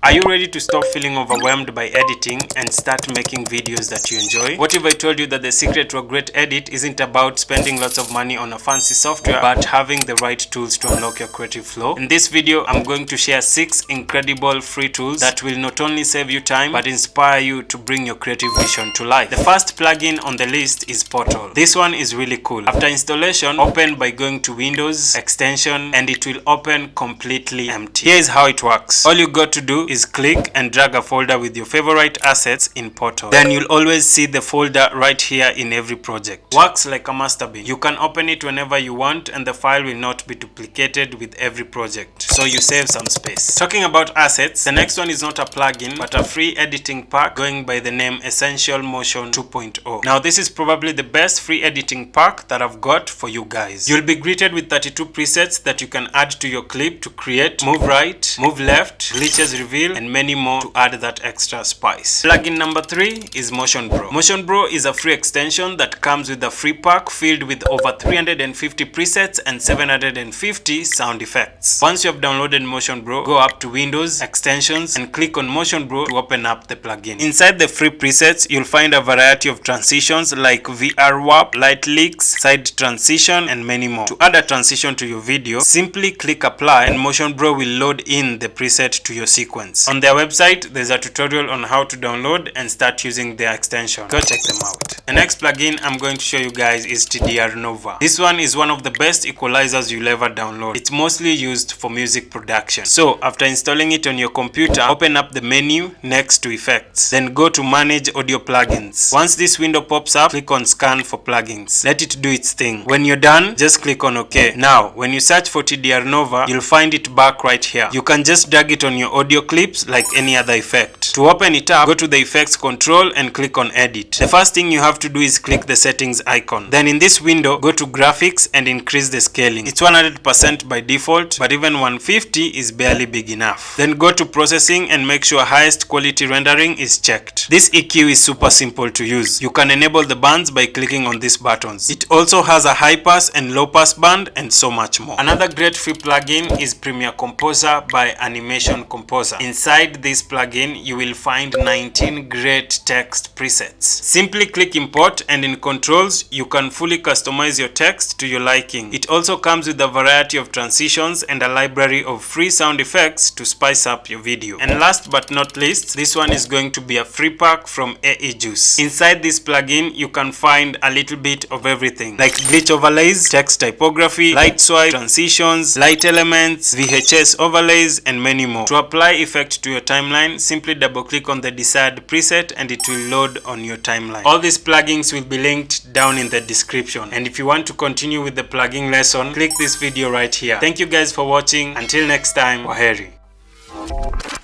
Are you ready to stop feeling overwhelmed by editing and start making videos that you enjoy? What if I told you that the secret to a great edit isn't about spending lots of money on a fancy software, but having the right tools to unlock your creative flow? In this video, I'm going to share 6 incredible free tools that will not only save you time, but inspire you to bring your creative vision to life. The first plugin on the list is Portal. This one is really cool. After installation, open by going to Windows, Extension, and it will open completely empty. Here is how it works. All you got to do is click and drag a folder with your favorite assets in Portal. Then you'll always see the folder right here in every project. Works like a master bin. You can open it whenever you want and the file will not be duplicated with every project, so you save some space. Talking about assets, the next one is not a plugin but a free editing pack going by the name Essential Motion 2.0. Now this is probably the best free editing pack that I've got for you guys. You'll be greeted with 32 presets that you can add to your clip to create move right, move left, glitches reveal, and many more to add that extra spice. Plugin number 3 is MotionBro. MotionBro is a free extension that comes with a free pack filled with over 350 presets and 750 sound effects. Once you have downloaded MotionBro, go up to Windows, Extensions, and click on MotionBro to open up the plugin. Inside the free presets, you'll find a variety of transitions like VR warp, light leaks, side transition, and many more. To add a transition to your video, simply click apply and MotionBro will load in the preset to your sequence. On their website, there's a tutorial on how to download and start using their extension. Go check them out. The next plugin I'm going to show you guys is TDR Nova. This one is one of the best equalizers you'll ever download. It's mostly used for music production. So after installing it on your computer, open up the menu next to effects. Then go to manage audio plugins. Once this window pops up, click on scan for plugins. Let it do its thing. When you're done, just click on OK. Now, when you search for TDR Nova, you'll find it back right here. You can just drag it on your audio clips like any other effect. To open it up, go to the effects control and click on edit. The first thing you have to do is click the settings icon. Then in this window, go to graphics and increase the scaling. It's 100% by default, but even 150 is barely big enough. Then go to processing and make sure highest quality rendering is checked. This EQ is super simple to use. You can enable the bands by clicking on these buttons. It also has a high pass and low pass band and so much more. Another great free plugin is Premiere Composer by Animation Composer. Inside this plugin, you will find 19 great text presets. Simply click import and in controls, you can fully customize your text to your liking. It also comes with a variety of transitions and a library of free sound effects to spice up your video. And last but not least, this one is going to be a free pack from AE Juice. Inside this plugin, you can find a little bit of everything like glitch overlays, text typography, light swipe, transitions, light elements, VHS overlays, and many more. To apply effect to your timeline, simply double click on the desired preset and it will load on your timeline. All these plugins will be linked down in the description. And if you want to continue with the plugin lesson, click this video right here. Thank you guys for watching. Until next time, kwaheri.